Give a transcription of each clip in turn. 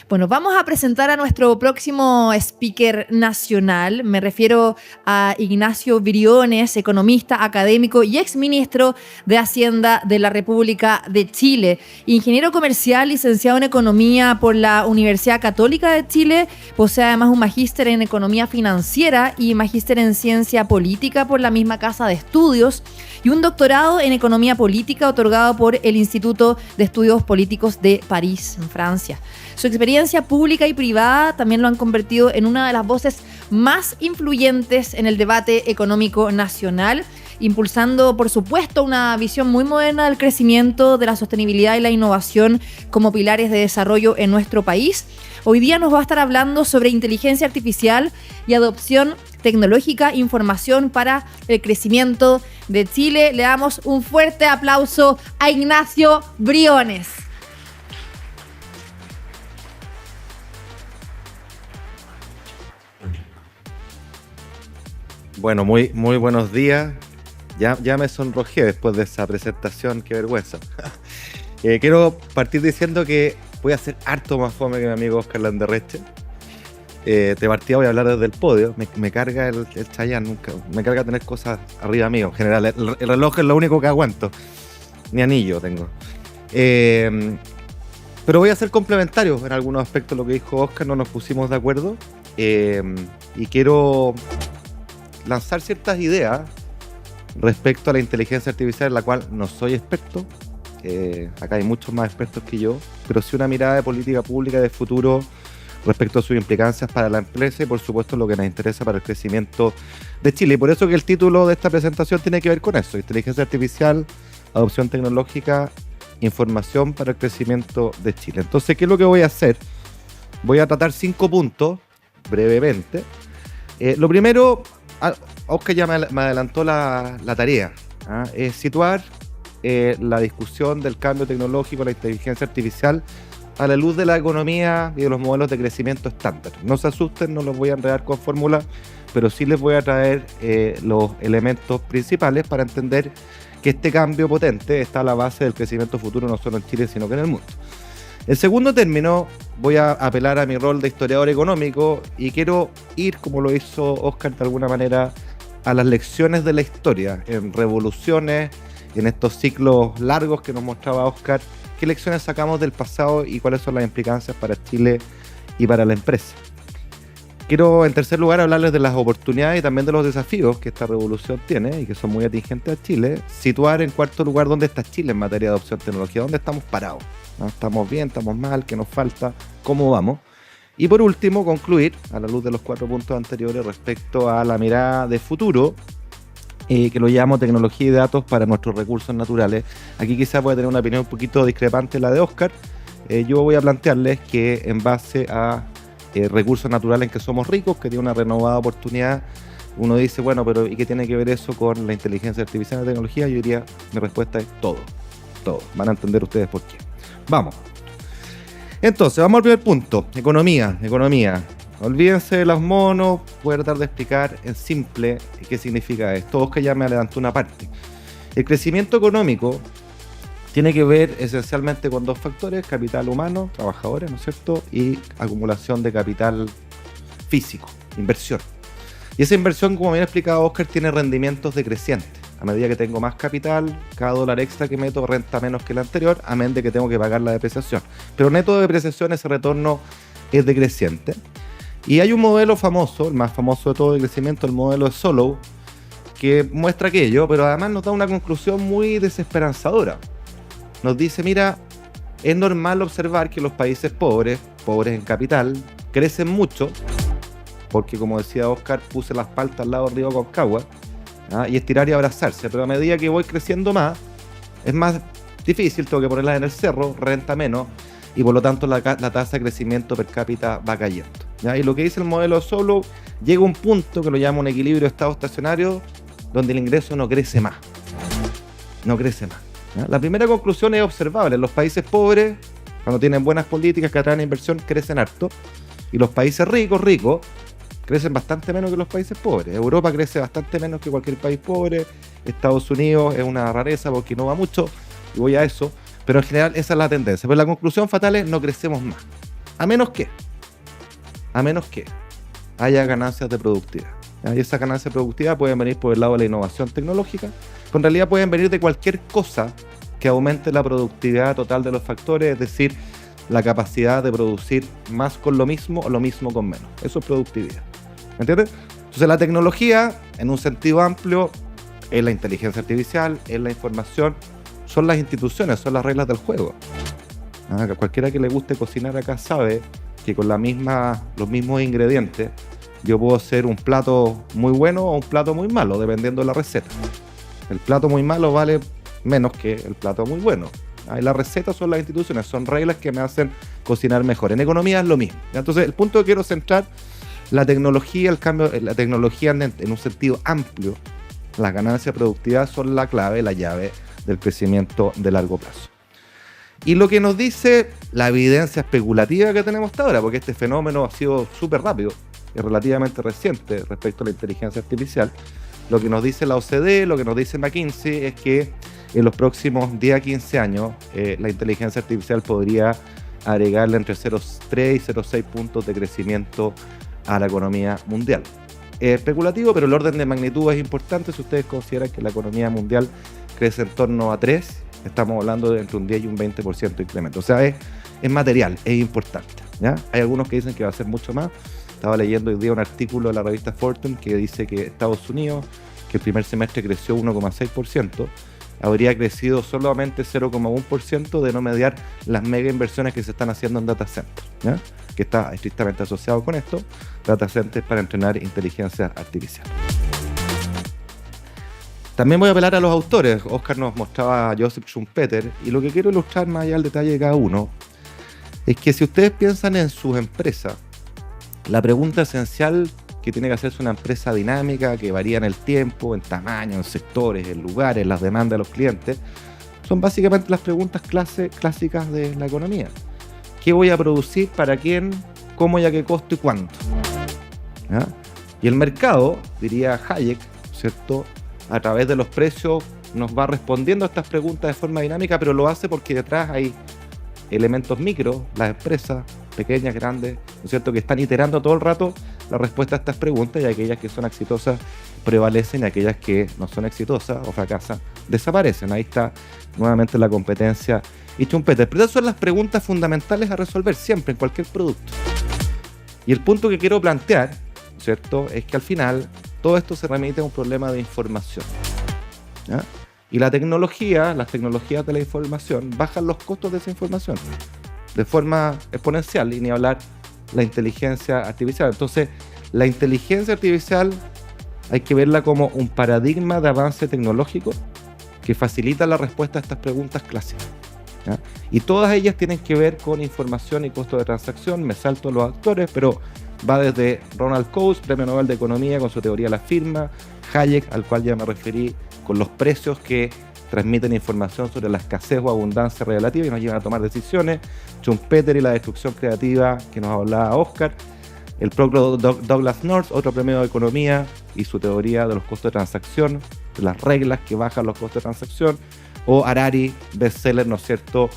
Bueno, vamos a presentar a nuestro próximo speaker nacional. Me refiero a Ignacio Briones, economista, académico y exministro de Hacienda de la República de Chile. Ingeniero comercial, licenciado en Economía por la Universidad Católica de Chile. Posee además un magíster en Economía Financiera y magíster en Ciencia Política por la misma Casa de Estudios. Y un doctorado en Economía Política otorgado por el Instituto de Estudios Políticos de París, en Francia. Su experiencia pública y privada también lo han convertido en una de las voces más influyentes en el debate económico nacional, impulsando, por supuesto, una visión muy moderna del crecimiento, de la sostenibilidad y la innovación como pilares de desarrollo en nuestro país. Hoy día nos va a estar hablando sobre inteligencia artificial y adopción tecnológica, información para el crecimiento de Chile. Le damos un fuerte aplauso a Ignacio Briones. Bueno, muy buenos días. Ya me sonrojé después de esa presentación, qué vergüenza. Quiero partir diciendo que voy a ser harto más fome que mi amigo Oscar Landerreche. De partida voy a hablar desde el podio. Me carga el Chayanne, me carga tener cosas arriba mío. En general, el reloj es lo único que aguanto. Ni anillo tengo. Pero voy a ser complementario en algunos aspectos de lo que dijo Oscar, no nos pusimos de acuerdo. Y quiero lanzar ciertas ideas respecto a la inteligencia artificial, en la cual no soy experto. Acá hay muchos más expertos que yo, pero sí una mirada de política pública de futuro respecto a sus implicancias para la empresa y por supuesto lo que nos interesa para el crecimiento de Chile. Y por eso que el título de esta presentación tiene que ver con eso: inteligencia artificial, adopción tecnológica, información para el crecimiento de Chile. Entonces, ¿qué es lo que voy a hacer? Voy a tratar 5 puntos brevemente. Lo primero, Oscar ya me adelantó la tarea, es situar la discusión del cambio tecnológico, la inteligencia artificial, a la luz de la economía y de los modelos de crecimiento estándar. No se asusten, no los voy a enredar con fórmulas, pero sí les voy a traer los elementos principales para entender que este cambio potente está a la base del crecimiento futuro no solo en Chile, sino que en el mundo. En segundo término, voy a apelar a mi rol de historiador económico y quiero ir, como lo hizo Oscar de alguna manera, a las lecciones de la historia, en revoluciones, en estos ciclos largos que nos mostraba Oscar, qué lecciones sacamos del pasado y cuáles son las implicancias para Chile y para la empresa. Quiero, en tercer lugar, hablarles de las oportunidades y también de los desafíos que esta revolución tiene y que son muy atingentes a Chile. Situar en cuarto lugar dónde está Chile en materia de adopción de tecnología, dónde estamos parados, ¿no? ¿Estamos bien? ¿Estamos mal? ¿Qué nos falta? ¿Cómo vamos? Y por último, concluir, a la luz de los 4 puntos anteriores, respecto a la mirada de futuro, que lo llamo tecnología y datos para nuestros recursos naturales. Aquí quizá puede tener una opinión un poquito discrepante la de Oscar. Yo voy a plantearles que en base a recursos naturales en que somos ricos, que tiene una renovada oportunidad, uno dice, bueno, pero ¿y qué tiene que ver eso con la inteligencia artificial y la tecnología? Yo diría, mi respuesta es todo. Van a entender ustedes por qué. Vamos. Entonces, vamos al primer punto. Economía. Olvídense de los monos, voy a tratar de explicar en simple qué significa esto. Oscar ya me adelantó una parte. El crecimiento económico tiene que ver esencialmente con 2 factores: capital humano, trabajadores, ¿no es cierto?, y acumulación de capital físico, inversión. Y esa inversión, como bien ha explicado Oscar, tiene rendimientos decrecientes. A medida que tengo más capital, cada dólar extra que meto renta menos que el anterior, a menos de que tengo que pagar la depreciación. Pero neto de depreciación, ese retorno es decreciente. Y hay un modelo famoso, el más famoso de todo de crecimiento, el modelo de Solow, que muestra aquello, pero además nos da una conclusión muy desesperanzadora. Nos dice, mira, es normal observar que los países pobres en capital, crecen mucho, porque como decía Oscar, puse las paltas al lado del río Concagua, y estirar y abrazarse, pero a medida que voy creciendo más, es más difícil, tengo que ponerlas en el cerro, renta menos, y por lo tanto la tasa de crecimiento per cápita va cayendo, ¿ya? Y lo que dice el modelo Solow, llega un punto que lo llama un equilibrio de estado estacionario, donde el ingreso no crece más, ¿ya? La primera conclusión es observable: en los países pobres, cuando tienen buenas políticas que atraen inversión, crecen harto, y los países ricos crecen bastante menos que los países pobres. Europa crece bastante menos que cualquier país pobre. Estados Unidos es una rareza porque no va mucho, y voy a eso. Pero en general esa es la tendencia. Pero la conclusión fatal es no crecemos más. A menos que haya ganancias de productividad. Y esas ganancias de productividad pueden venir por el lado de la innovación tecnológica, pero en realidad pueden venir de cualquier cosa que aumente la productividad total de los factores, es decir, la capacidad de producir más con lo mismo o lo mismo con menos. Eso es productividad. ¿Me entiendes? Entonces la tecnología, en un sentido amplio, es la inteligencia artificial, es la información, son las instituciones, son las reglas del juego. Cualquiera que le guste cocinar acá sabe que con los mismos ingredientes yo puedo hacer un plato muy bueno o un plato muy malo, dependiendo de la receta. El plato muy malo vale menos que el plato muy bueno. Las recetas son las instituciones, son reglas que me hacen cocinar mejor. En economía es lo mismo. Entonces, el punto que quiero centrar, la tecnología, el cambio, la tecnología en un sentido amplio, las ganancias de productividad son la clave, la llave del crecimiento de largo plazo. Y lo que nos dice la evidencia especulativa que tenemos hasta ahora, porque este fenómeno ha sido súper rápido, es relativamente reciente respecto a la inteligencia artificial, lo que nos dice la OCDE, lo que nos dice McKinsey es que en los próximos 10 a 15 años la inteligencia artificial podría agregarle entre 0,3 y 0,6 puntos de crecimiento a la economía mundial. Es especulativo, pero el orden de magnitud es importante. Si ustedes consideran que la economía mundial crece en torno a 3, estamos hablando de entre un 10 y un 20% de incremento. O sea, es material, es importante, ¿ya? Hay algunos que dicen que va a ser mucho más. Estaba leyendo hoy día un artículo de la revista Fortune que dice que Estados Unidos, que el primer semestre creció 1,6%, habría crecido solamente 0,1% de no mediar las mega inversiones que se están haciendo en data centers, ¿ya? Que está estrictamente asociado con esto, data centers para entrenar inteligencia artificial. También voy a apelar a los autores. Oscar nos mostraba a Joseph Schumpeter, y lo que quiero ilustrar más allá del detalle de cada uno es que si ustedes piensan en sus empresas, la pregunta esencial que tiene que hacerse una empresa dinámica, que varía en el tiempo, en tamaño, en sectores, en lugares, las demandas de los clientes, son básicamente las preguntas clásicas de la economía. ¿Qué voy a producir? ¿Para quién? ¿Cómo y a qué costo y cuánto? ¿Ya? Y el mercado, diría Hayek, ¿cierto?, a través de los precios nos va respondiendo a estas preguntas de forma dinámica, pero lo hace porque detrás hay elementos micro, las empresas pequeñas, grandes, ¿no es cierto?, que están iterando todo el rato la respuesta a estas preguntas, y aquellas que son exitosas prevalecen y aquellas que no son exitosas o fracasan desaparecen. Ahí está nuevamente la competencia y Schumpeter. Pero esas son las preguntas fundamentales a resolver siempre en cualquier producto. Y el punto que quiero plantear, ¿cierto?, es que al final todo esto se remite a un problema de información, ¿ya? Y las tecnologías de la información bajan los costos de esa información de forma exponencial, y ni hablar la inteligencia artificial. Entonces, la inteligencia artificial hay que verla como un paradigma de avance tecnológico que facilita la respuesta a estas preguntas clásicas, ¿ya? Y todas ellas tienen que ver con información y costo de transacción. Me salto los actores, pero va desde Ronald Coase, premio Nobel de Economía, con su teoría de la firma, Hayek, al cual ya me referí, con los precios que transmiten información sobre la escasez o abundancia relativa y nos llevan a tomar decisiones, Schumpeter y la destrucción creativa que nos hablaba Oscar, el propio Douglas North, otro premio de Economía, y su teoría de los costos de transacción, de las reglas que bajan los costos de transacción, o Harari, bestseller, ¿no es cierto?,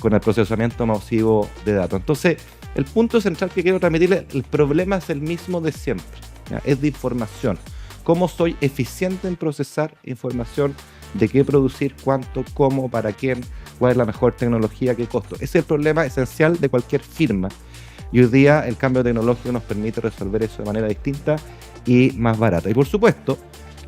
con el procesamiento masivo de datos. Entonces, el punto central que quiero transmitirle, el problema es el mismo de siempre, ¿ya? Es de información. ¿Cómo soy eficiente en procesar información? ¿De qué producir? ¿Cuánto? ¿Cómo? ¿Para quién? ¿Cuál es la mejor tecnología? ¿Qué costo? Ese es el problema esencial de cualquier firma. Y hoy día el cambio tecnológico nos permite resolver eso de manera distinta y más barata. Y por supuesto,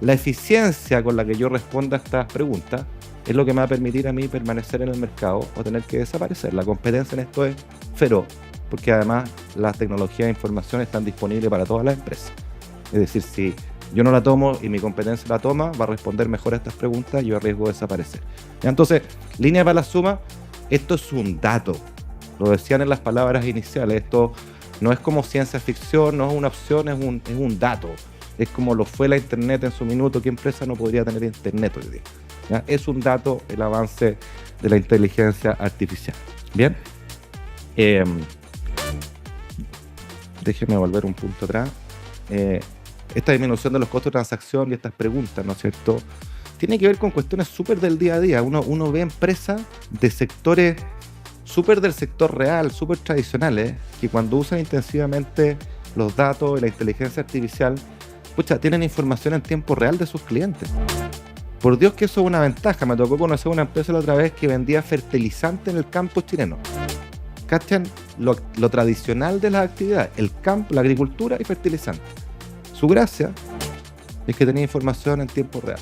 la eficiencia con la que yo responda a estas preguntas es lo que me va a permitir a mí permanecer en el mercado o tener que desaparecer. La competencia en esto es feroz, porque además las tecnologías de información están disponibles para todas las empresas. Es decir, si yo no la tomo y mi competencia la toma, va a responder mejor a estas preguntas y yo arriesgo desaparecer. ¿Ya? Entonces, línea para la suma, esto es un dato. Lo decían en las palabras iniciales, esto no es como ciencia ficción, no es una opción, es un dato. Es como lo fue la internet en su minuto. ¿Qué empresa no podría tener internet hoy día? ¿Ya? Es un dato el avance de la inteligencia artificial. Bien. Déjeme volver un punto atrás. Esta disminución de los costos de transacción y estas preguntas, ¿no es cierto?, tiene que ver con cuestiones súper del día a día. Uno ve empresas de sectores súper del sector real, súper tradicionales, que cuando usan intensivamente los datos y la inteligencia artificial, tienen información en tiempo real de sus clientes. Por Dios que eso es una ventaja. Me tocó conocer una empresa la otra vez que vendía fertilizante en el campo chileno. ¿Cachan? Lo tradicional de las actividades, el campo, la agricultura y fertilizante. Su gracia es que tenía información en tiempo real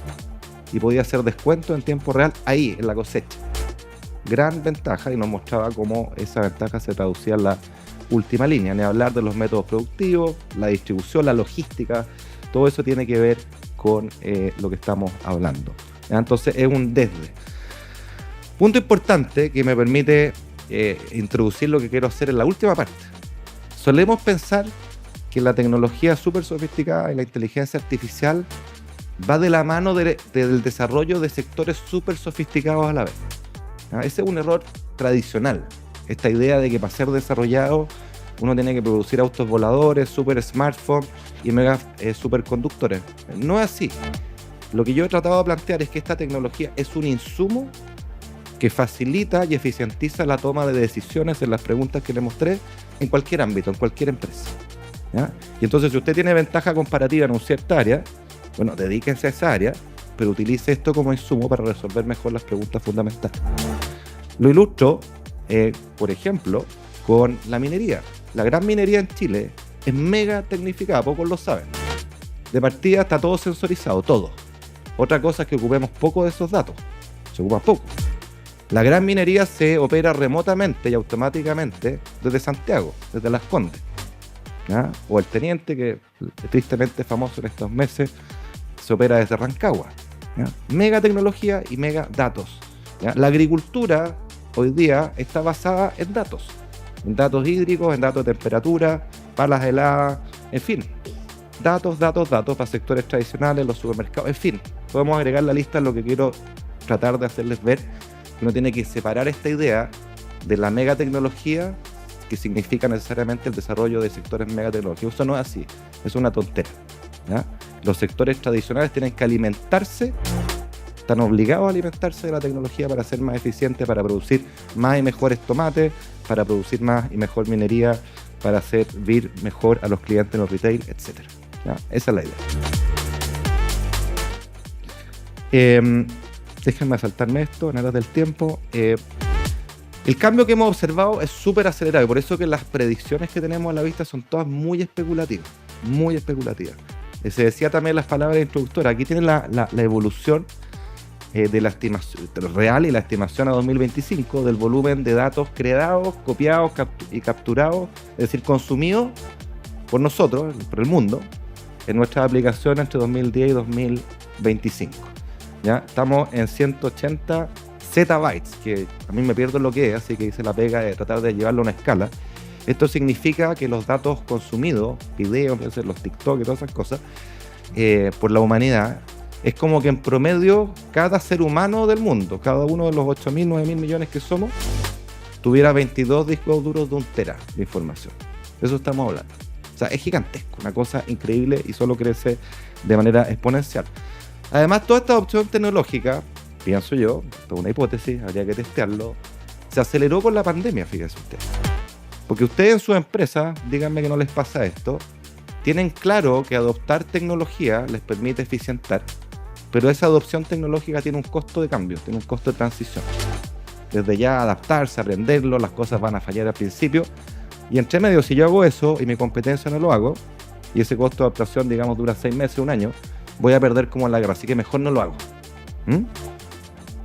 y podía hacer descuento en tiempo real ahí, en la cosecha. Gran ventaja, y nos mostraba cómo esa ventaja se traducía en la última línea, ni hablar de los métodos productivos, la distribución, la logística, todo eso tiene que ver con lo que estamos hablando. Entonces es un desde. Punto importante que me permite introducir lo que quiero hacer en la última parte. Solemos pensar que la tecnología súper sofisticada y la inteligencia artificial va de la mano del desarrollo de sectores súper sofisticados a la vez. Ese es un error tradicional. Esta idea de que para ser desarrollado uno tiene que producir autos voladores, super smartphones y mega superconductores. No es así. Lo que yo he tratado de plantear es que esta tecnología es un insumo que facilita y eficientiza la toma de decisiones en las preguntas que le mostré en cualquier ámbito, en cualquier empresa. ¿Ya? Y entonces, si usted tiene ventaja comparativa en una cierta área, bueno, dedíquense a esa área, pero utilice esto como insumo para resolver mejor las preguntas fundamentales. Lo ilustro, por ejemplo, con la minería. La gran minería en Chile es mega tecnificada, pocos lo saben. De partida está todo sensorizado, todo. Otra cosa es que ocupemos poco de esos datos. Se ocupa poco. La gran minería se opera remotamente y automáticamente desde Santiago, desde Las Condes. ¿Ya? O el Teniente, que tristemente es famoso en estos meses, se opera desde Rancagua. ¿Ya? Mega tecnología y mega datos. ¿Ya? La agricultura hoy día está basada en datos hídricos, en datos de temperatura, palas heladas, en fin. Datos para sectores tradicionales, los supermercados, en fin. Podemos agregar la lista en lo que quiero tratar de hacerles ver. Uno tiene que separar esta idea de la megatecnología, que significa necesariamente el desarrollo de sectores megatecnológicos. Eso no es así, es una tontera. ¿Ya? Los sectores tradicionales tienen que alimentarse, están obligados a alimentarse de la tecnología para ser más eficientes, para producir más y mejores tomates, para producir más y mejor minería, para servir mejor a los clientes en los retail, etc. ¿Ya? Esa es la idea. Déjenme saltarme esto en aras del tiempo. El cambio que hemos observado es súper acelerado y por eso que las predicciones que tenemos a la vista son todas muy especulativas, muy especulativas. Se decía también las palabras introductoras. Aquí tienen la evolución de la estimación real y la estimación a 2025 del volumen de datos creados, copiados y capturados, es decir, consumidos por nosotros, por el mundo, en nuestras aplicaciones entre 2010 y 2025. ¿Ya? Estamos en 180 zettabytes, que a mí me pierdo lo que es, así que hice la pega de tratar de llevarlo a una escala. Esto significa que los datos consumidos, videos, los TikTok y todas esas cosas, por la humanidad, es como que en promedio cada ser humano del mundo, cada uno de los 8.000, 9.000 millones que somos, tuviera 22 discos duros de 1 tera de información. De eso estamos hablando. O sea, es gigantesco, una cosa increíble y solo crece de manera exponencial. Además, toda esta opción tecnológica, pienso yo, esto es una hipótesis, habría que testearlo, se aceleró con la pandemia, fíjense ustedes. Porque ustedes en su empresa, díganme que no les pasa esto, tienen claro que adoptar tecnología les permite eficientar, pero esa adopción tecnológica tiene un costo de cambio, tiene un costo de transición. Desde ya adaptarse, aprenderlo, las cosas van a fallar al principio, y entre medio, si yo hago eso y mi competencia no lo hago, y ese costo de adaptación, digamos, dura 6 meses, 1 año, voy a perder como en la guerra, así que mejor no lo hago.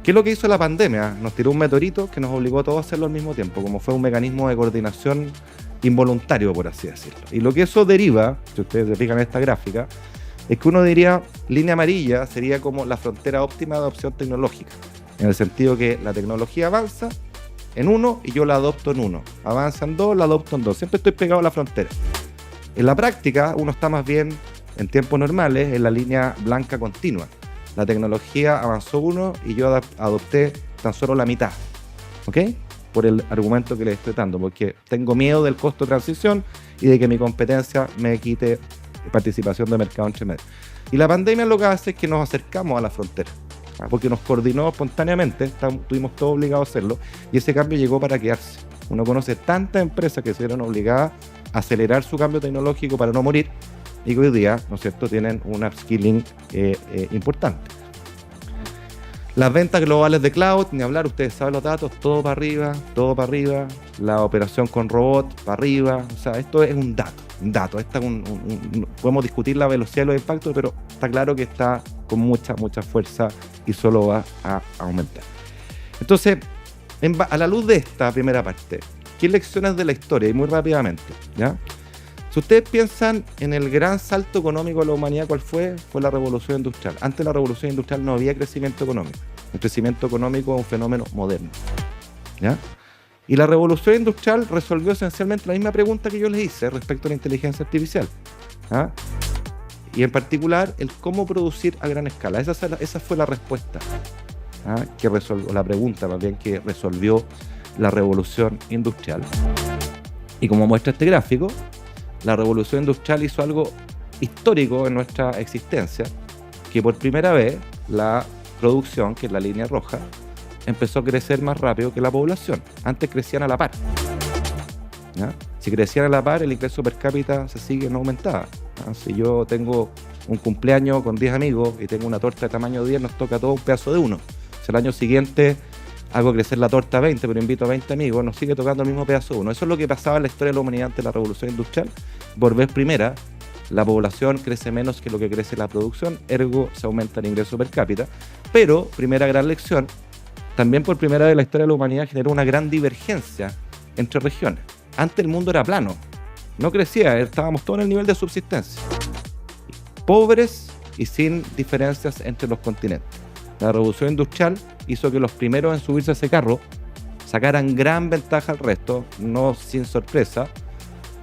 ¿Qué es lo que hizo la pandemia? Nos tiró un meteorito que nos obligó a todos a hacerlo al mismo tiempo, como fue un mecanismo de coordinación involuntario, por así decirlo. Y lo que eso deriva, si ustedes se fijan en esta gráfica, es que uno diría, línea amarilla sería como la frontera óptima de adopción tecnológica, en el sentido que la tecnología avanza en 1 y yo la adopto en 1, avanza en 2, la adopto en 2, siempre estoy pegado a la frontera. En la práctica, uno está más bien en tiempos normales en la línea blanca continua. La tecnología avanzó 1 y yo adopté tan solo la mitad, ¿ok? Por el argumento que les estoy dando, porque tengo miedo del costo de transición y de que mi competencia me quite participación de mercado entre medio. Y la pandemia lo que hace es que nos acercamos a la frontera. porque nos coordinó espontáneamente, estuvimos todos obligados a hacerlo, y ese cambio llegó para quedarse. Uno conoce tantas empresas que se vieron obligadas a acelerar su cambio tecnológico para no morir, y que hoy día, ¿no es cierto?, tienen un upskilling importante. Las ventas globales de cloud, ni hablar, ustedes saben los datos, todo para arriba, la operación con robot para arriba, o sea, esto es un dato. Podemos discutir la velocidad de los impactos, pero está claro que está con mucha fuerza y solo va a aumentar. Entonces, a la luz de esta primera parte, ¿qué lecciones de la historia? Y muy rápidamente, ¿ya? Si ustedes piensan en el gran salto económico de la humanidad, ¿cuál fue? Fue la revolución industrial. Antes de la revolución industrial no había crecimiento económico. El crecimiento económico es un fenómeno moderno, ¿ya? Y la revolución industrial resolvió esencialmente la misma pregunta que yo les hice respecto a la inteligencia artificial, ¿ya? Y en particular, el cómo producir a gran escala. Esa fue la respuesta, ¿ya? Que resolvió, la pregunta más bien que resolvió la revolución industrial. Y como muestra este gráfico, la revolución industrial hizo algo histórico en nuestra existencia, que por primera vez la producción, que es la línea roja, empezó a crecer más rápido que la población. Antes crecían a la par, ¿ya? Si crecían a la par, el ingreso per cápita no aumentaba, ¿ya? Si yo tengo un cumpleaños con 10 amigos y tengo una torta de tamaño 10, nos toca todo un pedazo de uno. Si el año siguiente hago crecer la torta a 20, pero invito a 20 amigos, nos sigue tocando el mismo pedazo uno. Eso es lo que pasaba en la historia de la humanidad antes de la revolución industrial. Por vez primera, la población crece menos que lo que crece la producción, ergo se aumenta el ingreso per cápita. Pero, primera gran lección, también por primera vez en la historia de la humanidad generó una gran divergencia entre regiones. Antes el mundo era plano, no crecía, estábamos todos en el nivel de subsistencia. Pobres y sin diferencias entre los continentes. La revolución industrial hizo que los primeros en subirse a ese carro sacaran gran ventaja al resto, no sin sorpresa.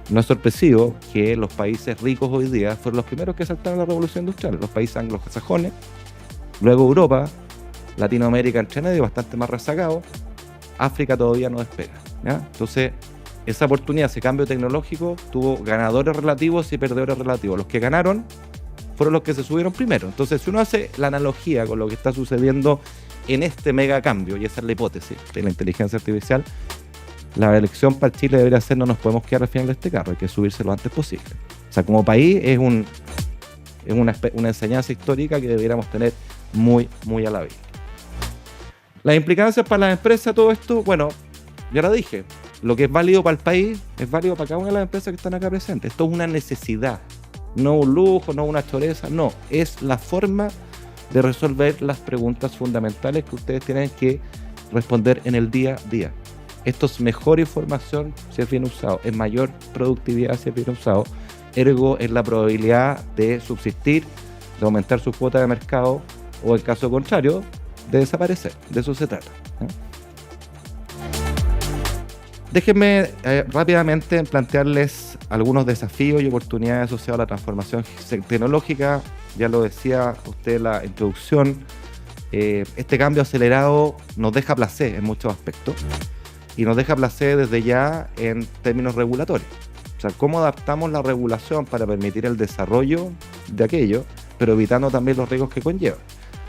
No es sorpresivo que los países ricos hoy día fueron los primeros que saltaron la revolución industrial, los países anglosajones, luego Europa, Latinoamérica entre medio, bastante más rezagado, África todavía no despega, ¿ya? Entonces, esa oportunidad, ese cambio tecnológico, tuvo ganadores relativos y perdedores relativos. Los que ganaron fueron los que se subieron primero. Entonces, si uno hace la analogía con lo que está sucediendo en este mega cambio, y esa es la hipótesis de la inteligencia artificial, la elección para Chile debería ser: no nos podemos quedar al final de este carro, hay que subirse lo antes posible. O sea, como país es una enseñanza histórica que deberíamos tener muy a la vista. Las implicancias para las empresas, todo esto, bueno, ya lo dije, lo que es válido para el país es válido para cada una de las empresas que están acá presentes. Esto es una necesidad, no un lujo, no una choreza, no, es la forma de resolver las preguntas fundamentales que ustedes tienen que responder en el día a día. Esto es mejor información si es bien usado, es mayor productividad si es bien usado, ergo es la probabilidad de subsistir, de aumentar su cuota de mercado o, en caso contrario, de desaparecer. De eso se trata, ¿eh? Déjenme rápidamente plantearles algunos desafíos y oportunidades asociados a la transformación tecnológica. Ya lo decía usted en la introducción, este cambio acelerado nos deja placer en muchos aspectos y nos deja placer desde ya en términos regulatorios. O sea, cómo adaptamos la regulación para permitir el desarrollo de aquello, pero evitando también los riesgos que conlleva.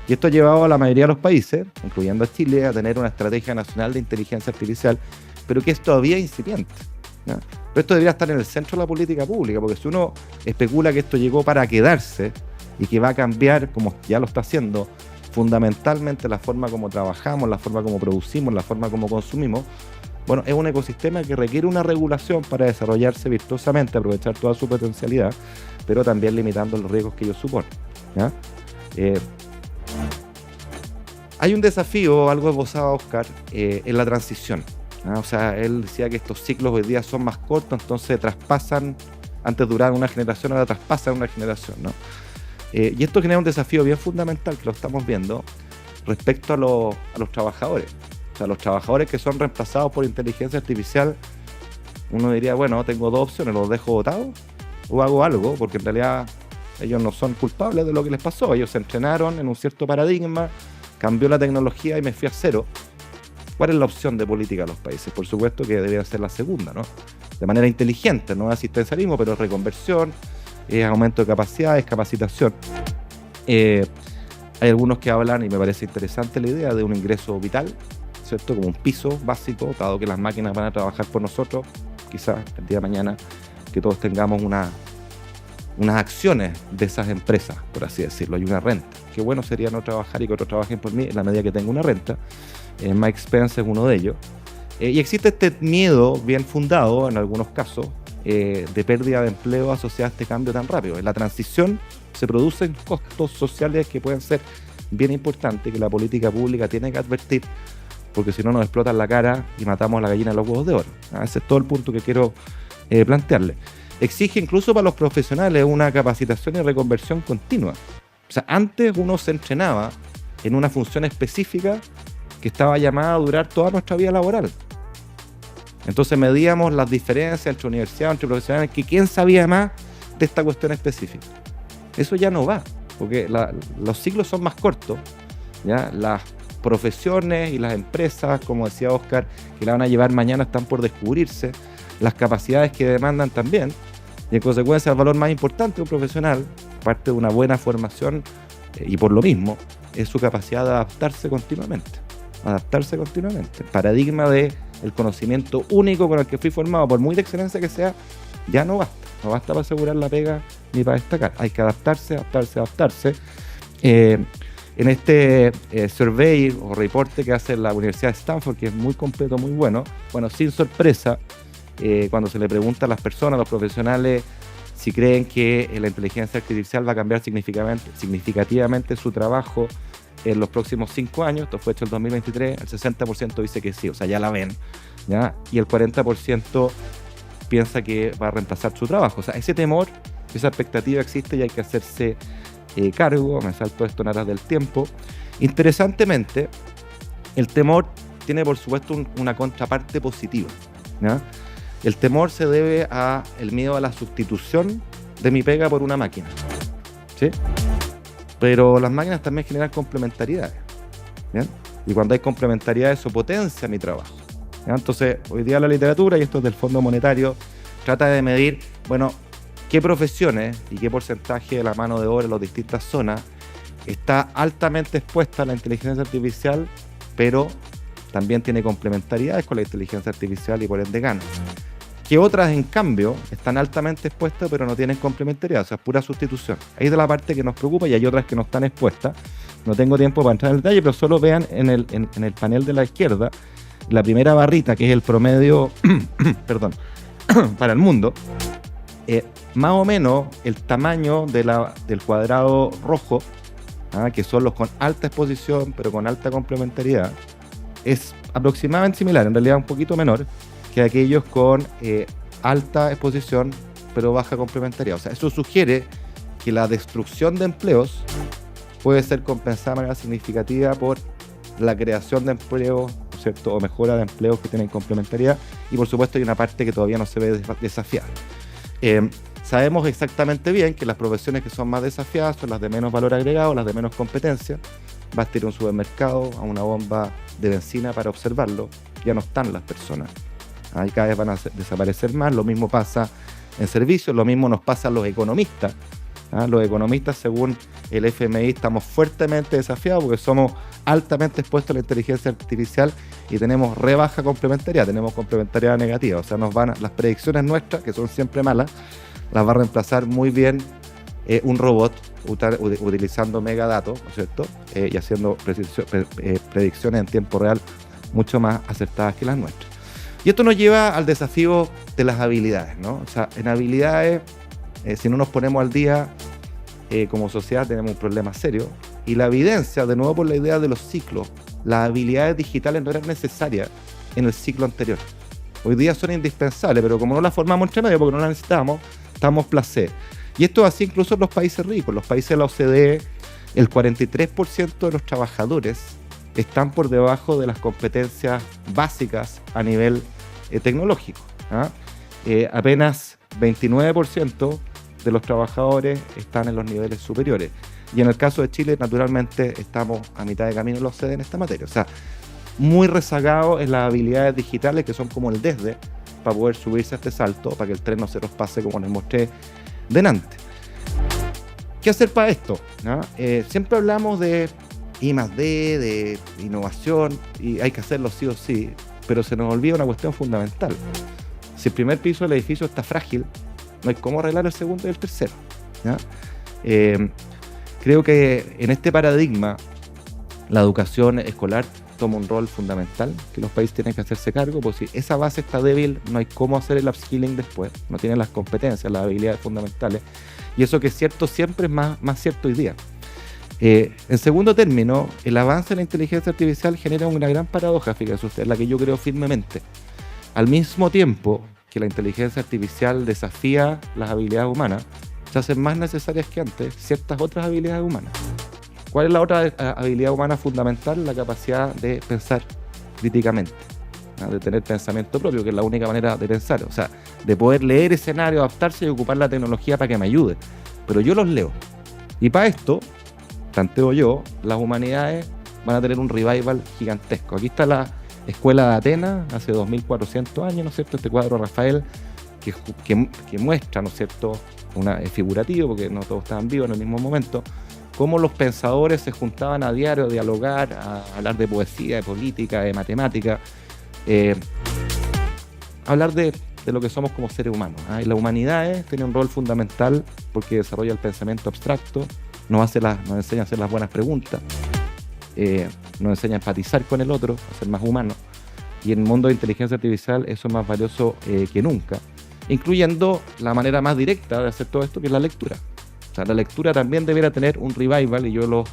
Y esto ha llevado a la mayoría de los países, incluyendo a Chile, a tener una estrategia nacional de inteligencia artificial, pero que es todavía incipiente, ¿no? Pero esto debería estar en el centro de la política pública, porque si uno especula que esto llegó para quedarse y que va a cambiar, como ya lo está haciendo, fundamentalmente la forma como trabajamos, la forma como producimos, la forma como consumimos, bueno, es un ecosistema que requiere una regulación para desarrollarse virtuosamente, aprovechar toda su potencialidad, pero también limitando los riesgos que ellos suponen, ¿ya? Hay un desafío, algo esbozado Oscar, en la transición, ¿no? O sea, él decía que estos ciclos hoy día son más cortos, entonces traspasan, antes duraban una generación, ahora traspasan una generación, ¿no? Y esto genera un desafío bien fundamental, que lo estamos viendo, respecto a los trabajadores. O sea, los trabajadores que son reemplazados por inteligencia artificial, uno diría, bueno, tengo dos opciones: los dejo botados o hago algo, porque en realidad ellos no son culpables de lo que les pasó. Ellos se entrenaron en un cierto paradigma, cambió la tecnología y me fui a cero. ¿Cuál es la opción de política de los países? Por supuesto que debería ser la segunda, ¿no? De manera inteligente, no es asistencialismo, pero es reconversión, es aumento de capacidades, capacitación. Hay algunos que hablan, y me parece interesante la idea, de un ingreso vital, ¿cierto? Como un piso básico, dado que las máquinas van a trabajar por nosotros, quizás el día de mañana que todos tengamos unas acciones de esas empresas, por así decirlo, hay una renta. Qué bueno sería no trabajar y que otros trabajen por mí en la medida que tengo una renta. Mike Spence es uno de ellos. Y existe este miedo bien fundado, en algunos casos, de pérdida de empleo asociada a este cambio tan rápido. En la transición se producen costos sociales que pueden ser bien importantes, que la política pública tiene que advertir, porque si no nos explotan la cara y matamos a la gallina de los huevos de oro. Ese es todo el punto que quiero plantearle. Exige incluso para los profesionales una capacitación y reconversión continua. O sea, antes uno se entrenaba en una función específica que estaba llamada a durar toda nuestra vida laboral. Entonces medíamos las diferencias entre universidades, entre profesionales, que quién sabía más de esta cuestión específica. Eso ya no va, porque los ciclos son más cortos, ¿ya? Las profesiones y las empresas, como decía Oscar, que la van a llevar mañana están por descubrirse, las capacidades que demandan también, y en consecuencia el valor más importante de un profesional, parte de una buena formación, y por lo mismo, es su capacidad de adaptarse continuamente. El paradigma del conocimiento único con el que fui formado, por muy de excelencia que sea, ya no basta. No basta para asegurar la pega ni para destacar. Hay que adaptarse. En este survey o reporte que hace la Universidad de Stanford, que es muy completo, muy bueno, sin sorpresa, cuando se le pregunta a las personas, a los profesionales, si creen que la inteligencia artificial va a cambiar significativamente su trabajo en los próximos 5 años, esto fue hecho en 2023, el 60% dice que sí, o sea, ya la ven, ¿ya? Y el 40% piensa que va a reemplazar su trabajo. O sea, ese temor, esa expectativa existe y hay que hacerse cargo. Me salto esto en aras del tiempo. Interesantemente, el temor tiene, por supuesto, una contraparte positiva, ¿ya? El temor se debe al miedo a la sustitución de mi pega por una máquina, ¿sí? Pero las máquinas también generan complementariedades, ¿bien? Y cuando hay complementariedades, eso potencia mi trabajo, ¿ya? Entonces, hoy día la literatura, y esto es del Fondo Monetario, trata de medir, qué profesiones y qué porcentaje de la mano de obra en las distintas zonas está altamente expuesta a la inteligencia artificial, pero también tiene complementariedades con la inteligencia artificial y por ende gana. Que otras, en cambio, están altamente expuestas pero no tienen complementariedad, o sea, es pura sustitución. Ahí es de la parte que nos preocupa, y hay otras que no están expuestas. No tengo tiempo para entrar en el detalle, pero solo vean en el panel de la izquierda, la primera barrita, que es el promedio para el mundo. Más o menos el tamaño del cuadrado rojo, que son los con alta exposición pero con alta complementariedad, es aproximadamente similar, en realidad un poquito menor, que aquellos con alta exposición pero baja complementariedad. O sea, eso sugiere que la destrucción de empleos puede ser compensada de manera significativa por la creación de empleos, ¿cierto? O mejora de empleos que tienen complementariedad, y por supuesto hay una parte que todavía no se ve desafiada. Sabemos exactamente bien que las profesiones que son más desafiadas son las de menos valor agregado, las de menos competencia. Basta ir a un supermercado, a una bomba de benzina para observarlo, ya no están las personas. Ahí cada vez van a desaparecer más. Lo mismo pasa en servicios, lo mismo nos pasa a los economistas. Los economistas, según el FMI, estamos fuertemente desafiados porque somos altamente expuestos a la inteligencia artificial y tenemos rebaja complementaria, tenemos complementariedad negativa. O sea, las predicciones nuestras, que son siempre malas, las va a reemplazar muy bien un robot utilizando megadatos, ¿no es cierto? Y haciendo predicciones en tiempo real mucho más acertadas que las nuestras. Y esto nos lleva al desafío de las habilidades, ¿no? O sea, en habilidades, si no nos ponemos al día, como sociedad tenemos un problema serio. Y la evidencia, de nuevo por la idea de los ciclos, las habilidades digitales no eran necesarias en el ciclo anterior. Hoy día son indispensables, pero como no las formamos entre medio porque no las necesitamos, estamos placé. Y esto es así incluso en los países ricos. Los países de la OCDE, el 43% de los trabajadores están por debajo de las competencias básicas a nivel tecnológico. Apenas 29% de los trabajadores están en los niveles superiores. Y en el caso de Chile, naturalmente, estamos a mitad de camino en la OCDE en esta materia. O sea, muy rezagados en las habilidades digitales, que son como el desde, para poder subirse a este salto, para que el tren no se nos pase como les mostré delante. ¿Qué hacer para esto? ¿No? Siempre hablamos de I+D, de innovación, y hay que hacerlo sí o sí, pero se nos olvida una cuestión fundamental. Si el primer piso del edificio está frágil, no hay cómo arreglar el segundo y el tercero, ¿no? Creo que en este paradigma la educación escolar toma un rol fundamental que los países tienen que hacerse cargo, porque si esa base está débil, no hay cómo hacer el upskilling después, no tienen las competencias, las habilidades fundamentales, y eso que es cierto siempre es más cierto hoy día. En segundo término, el avance de la inteligencia artificial genera una gran paradoja, fíjese usted, la que yo creo firmemente. Al mismo tiempo que la inteligencia artificial desafía las habilidades humanas, se hacen más necesarias que antes ciertas otras habilidades humanas. ¿Cuál es la otra habilidad humana fundamental? La capacidad de pensar críticamente, ¿no? De tener pensamiento propio, que es la única manera de pensar. O sea, de poder leer escenarios, adaptarse y ocupar la tecnología para que me ayude. Pero yo los leo. Y para esto, planteo yo, las humanidades van a tener un revival gigantesco. Aquí está la Escuela de Atenas, hace 2400 años, ¿no es cierto? Este cuadro de Rafael que muestra, ¿no es cierto? Es figurativo, porque no todos estaban vivos en el mismo momento, cómo los pensadores se juntaban a diario a dialogar, a hablar de poesía, de política, de matemática, hablar de lo que somos como seres humanos. Y la humanidad tiene un rol fundamental porque desarrolla el pensamiento abstracto, nos enseña a hacer las buenas preguntas, nos enseña a empatizar con el otro, a ser más humanos, y en el mundo de inteligencia artificial eso es más valioso que nunca, incluyendo la manera más directa de hacer todo esto, que es la lectura. O sea, la lectura también debería tener un revival, y yo lo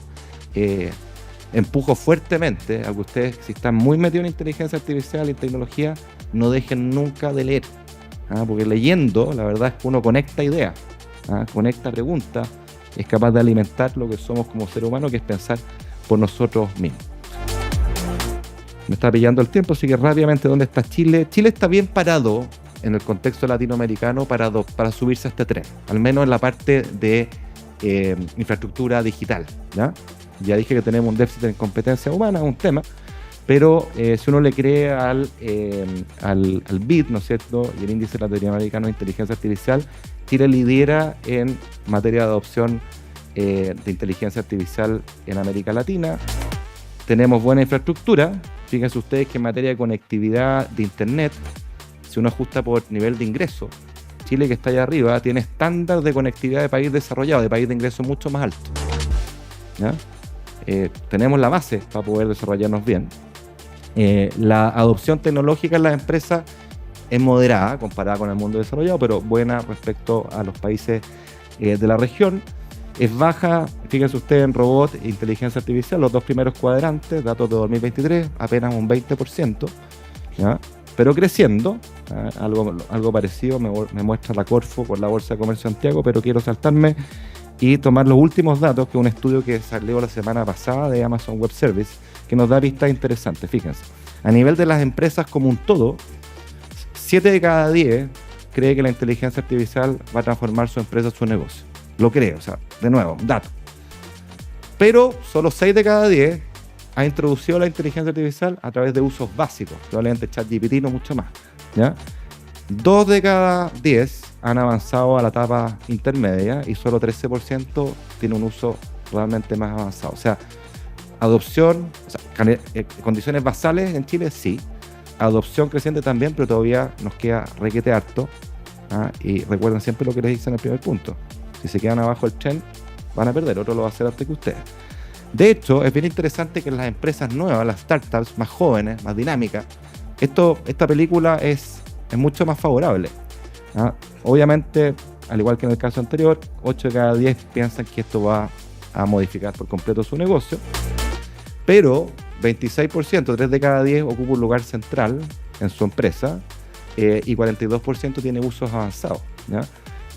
empujo fuertemente a que ustedes, si están muy metidos en inteligencia artificial y tecnología, no dejen nunca de leer, porque leyendo, la verdad es que uno conecta ideas, conecta preguntas, es capaz de alimentar lo que somos como ser humano, que es pensar por nosotros mismos. Me está pillando el tiempo, así que rápidamente, ¿dónde está Chile? Chile está bien parado en el contexto latinoamericano para subirse a este tren, al menos en la parte de infraestructura digital, ¿ya? Ya dije que tenemos un déficit en competencia humana, es un tema, pero si uno le cree al BID, ¿no es cierto?, y el índice latinoamericano de inteligencia artificial, Chile lidera en materia de adopción de inteligencia artificial en América Latina. Tenemos buena infraestructura. Fíjense ustedes que en materia de conectividad de internet, si uno ajusta por nivel de ingreso, Chile, que está allá arriba, tiene estándar de conectividad de país desarrollado, de país de ingreso mucho más alto, ¿ya? Tenemos la base para poder desarrollarnos bien. La adopción tecnológica en las empresas es moderada comparada con el mundo desarrollado, pero buena respecto a los países de la región. Es baja, fíjense ustedes, en robot e inteligencia artificial, los dos primeros cuadrantes, datos de 2023, apenas un 20%, ¿ya? Pero creciendo, algo parecido me muestra la Corfo con la Bolsa de Comercio de Santiago, pero quiero saltarme y tomar los últimos datos, que es un estudio que salió la semana pasada de Amazon Web Services, que nos da vistas interesantes. Fíjense, a nivel de las empresas como un todo, 7 de cada 10 cree que la inteligencia artificial va a transformar su empresa, su negocio. Lo cree, o sea, de nuevo, dato. Pero solo 6 de cada 10 ha introducido la inteligencia artificial a través de usos básicos, probablemente ChatGPT, no mucho más, ¿ya? 2 de cada 10 han avanzado a la etapa intermedia y solo 13% tiene un uso realmente más avanzado. O sea, adopción, o sea, condiciones basales en Chile, sí. Adopción creciente también, pero todavía nos queda requete harto. Y recuerden siempre lo que les dicen en el primer punto. Si se quedan abajo del tren, van a perder, otro lo va a hacer antes que ustedes. De hecho, es bien interesante que en las empresas nuevas, las startups más jóvenes, más dinámicas, esta película es mucho más favorable. Obviamente, al igual que en el caso anterior, 8 de cada 10 piensan que esto va a modificar por completo su negocio, pero 26%, 3 de cada 10 ocupa un lugar central en su empresa, y 42% tiene usos avanzados, ¿ya?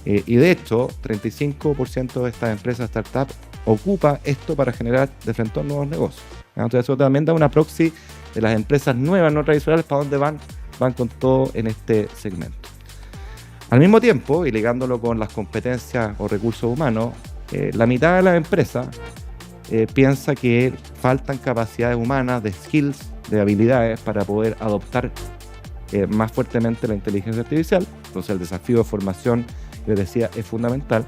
Y de hecho, 35% de estas empresas startup ocupa esto para generar de frente a nuevos negocios, ¿ya? Entonces eso también da una proxy de las empresas nuevas, no tradicionales, para dónde van con todo en este segmento. Al mismo tiempo, y ligándolo con las competencias o recursos humanos, la mitad de las empresas piensa que faltan capacidades humanas, de skills, de habilidades para poder adoptar más fuertemente la inteligencia artificial. Entonces el desafío de formación, les decía, es fundamental.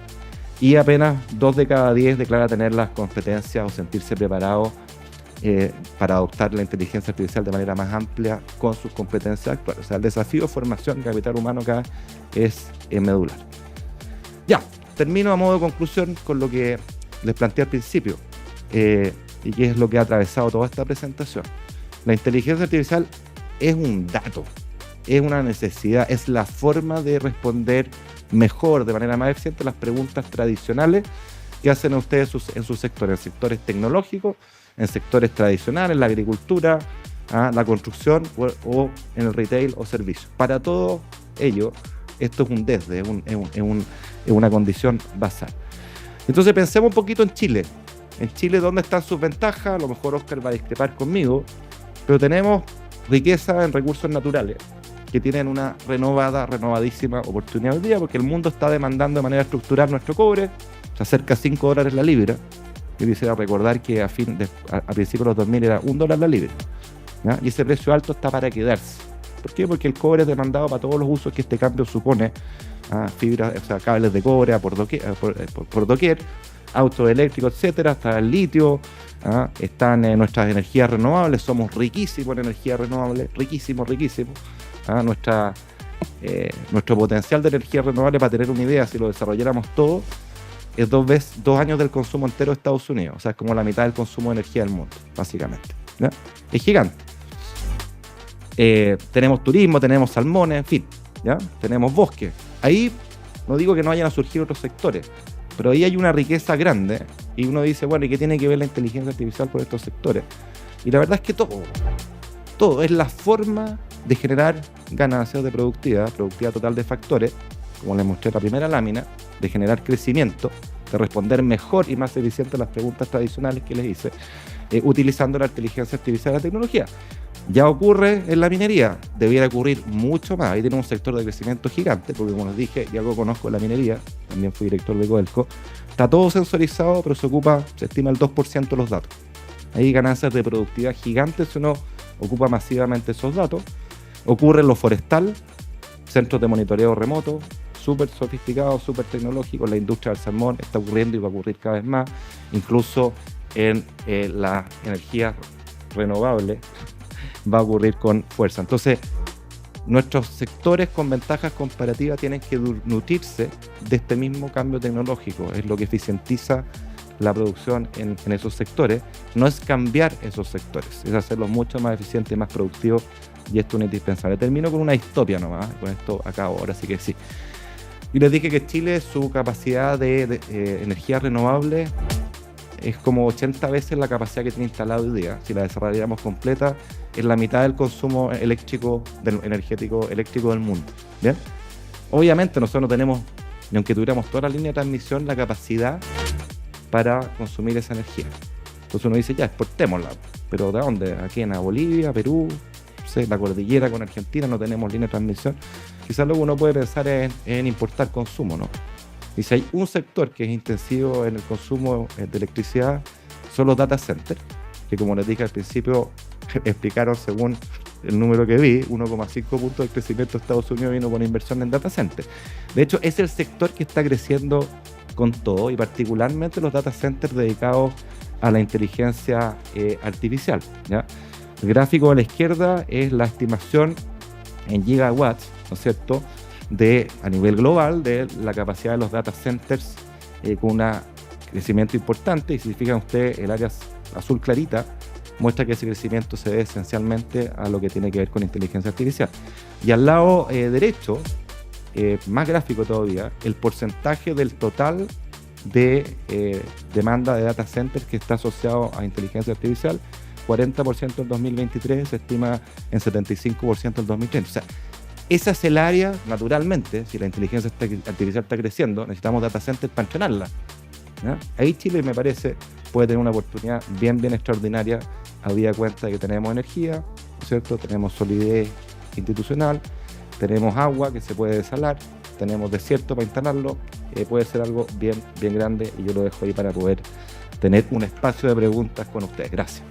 y apenas 2 de cada 10 declara tener las competencias o sentirse preparado para adoptar la inteligencia artificial de manera más amplia con sus competencias actuales. O sea, el desafío de formación de capital humano acá es medular. Ya, termino a modo de conclusión con lo que les planteé al principio y que es lo que ha atravesado toda esta presentación. La inteligencia artificial es un dato, es una necesidad, es la forma de responder mejor, de manera más eficiente, las preguntas tradicionales que hacen ustedes en sus sectores, en sectores tecnológicos, en sectores tradicionales, en la agricultura, la construcción o en el retail o servicios. Para todo ello, esto es un desde, es una condición basal. Entonces pensemos un poquito en Chile. En Chile, ¿dónde están sus ventajas? A lo mejor Oscar va a discrepar conmigo, pero tenemos riqueza en recursos naturales que tienen una renovadísima oportunidad hoy día, porque el mundo está demandando de manera estructural nuestro cobre, se acerca a $5 la libra. Yo quisiera recordar que a principios de los 2000 era $1 la libra, ¿ya? Y ese precio alto está para quedarse. ¿Por qué? Porque el cobre es demandado para todos los usos que este cambio supone, fibras, o sea, cables de cobre por doquier, autos eléctricos, etcétera, hasta el litio, están nuestras energías renovables, somos riquísimos en energía renovable, riquísimos. Nuestro potencial de energía renovable, para tener una idea, si lo desarrolláramos todo, es 2 años del consumo entero de Estados Unidos. O sea, es como la mitad del consumo de energía del mundo, básicamente, ¿ya? Es gigante. Tenemos turismo, tenemos salmones, en fin, ¿ya? Tenemos bosques. Ahí no digo que no vayan a surgir otros sectores, pero ahí hay una riqueza grande y uno dice, bueno, ¿y qué tiene que ver la inteligencia artificial con estos sectores? Y la verdad es que todo es la forma de generar ganancias de productividad total de factores, como les mostré en la primera lámina, de generar crecimiento, de responder mejor y más eficiente a las preguntas tradicionales que les hice, utilizando la inteligencia artificial y la tecnología. Ya ocurre en la minería, debiera ocurrir mucho más. Ahí tiene un sector de crecimiento gigante, porque como les dije, y algo conozco de la minería, también fui director de Codelco, está todo sensorizado, pero se estima el 2% de los datos. Hay ganancias de productividad gigantes si uno ocupa masivamente esos datos. Ocurre en lo forestal, centros de monitoreo remoto, súper sofisticados, súper tecnológicos. La industria del salmón está ocurriendo y va a ocurrir cada vez más. Incluso en la energía renovable va a ocurrir con fuerza. Entonces, nuestros sectores con ventajas comparativas tienen que nutrirse de este mismo cambio tecnológico. Es lo que eficientiza la producción en esos sectores. No es cambiar esos sectores, es hacerlos mucho más eficientes y más productivos, y esto es indispensable. Termino con una distopia nomás, con esto acabo, ahora sí que sí. Y les dije que Chile, su capacidad de energía renovable es como 80 veces la capacidad que tiene instalada hoy día. Si la desarrolláramos completa, es la mitad del consumo energético eléctrico del mundo. ¿Bien? Obviamente nosotros no tenemos, ni aunque tuviéramos toda la línea de transmisión, la capacidad para consumir esa energía. Entonces uno dice, ya, exportémosla. ¿Pero de dónde? ¿Aquí en Bolivia, Perú? No sé, la cordillera con Argentina, no tenemos línea de transmisión. Quizás luego uno puede pensar en importar consumo, ¿no? Y si hay un sector que es intensivo en el consumo de electricidad, son los data centers, que como les dije al principio, explicaron según el número que vi, 1,5 puntos de crecimiento de Estados Unidos vino por inversión en data centers. De hecho, es el sector que está creciendo con todo, y particularmente los data centers dedicados a la inteligencia artificial, ¿ya? El gráfico a la izquierda es la estimación en gigawatts, ¿no es cierto?, a nivel global de la capacidad de los data centers con un crecimiento importante. Y si se fijan ustedes, el área azul clarita muestra que ese crecimiento se debe esencialmente a lo que tiene que ver con inteligencia artificial. Y al lado derecho, más gráfico todavía, el porcentaje del total de demanda de data centers que está asociado a inteligencia artificial, 40% en 2023, se estima en 75% en 2030. O sea, esa es el área, naturalmente, si la inteligencia artificial está creciendo, necesitamos data centers para entrenarla, ¿ya? Ahí Chile, me parece, puede tener una oportunidad bien extraordinaria, habida cuenta de que tenemos energía, ¿no es cierto? Tenemos solidez institucional, tenemos agua que se puede desalar, tenemos desierto para instalarlo, puede ser algo bien grande, y yo lo dejo ahí para poder tener un espacio de preguntas con ustedes. Gracias.